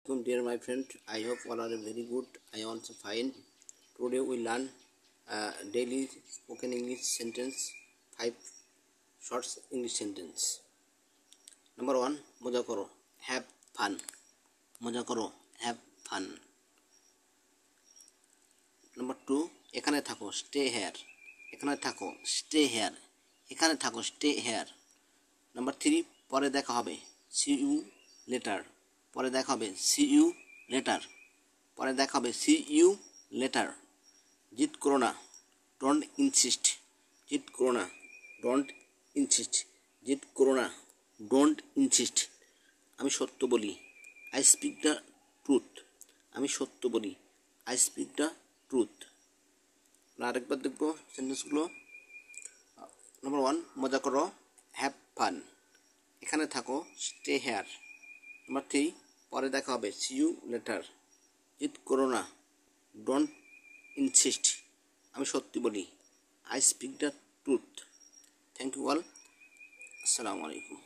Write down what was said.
Welcome dear my friend, I hope all are very good. I also fine. Today we learn daily spoken English sentence, 5 short English sentence. Number 1, মজা করো, have fun. মজা করো, have fun. Number 2, এখানে থাকো, stay here. এখানে থাকো, stay here. এখানে থাকো, stay here. Number 3, পরে দেখা হবে, see you later. পরে দেখা হবে, see you later. পরে দেখা হবে, see you later. জিদ করো না, don't insist. জিদ করো না, don't insist. জিদ করো না, don't insist. আমি সত্য বলি, I speak the truth. আমি সত্য বলি, I speak the truth. আরেকবার দেখবো সেন্টেন্সগুলো। নাম্বার 1, মজা করো, have fun. এখানে থাকো, stay here. নাম্বার 3, পরে দেখা হবে, see you later. জিদ করো না, ডোন্ট ইনসিস্ট. আমি সত্যি বলি, I speak the truth. Thank you all. আসসালামু আলাইকুম.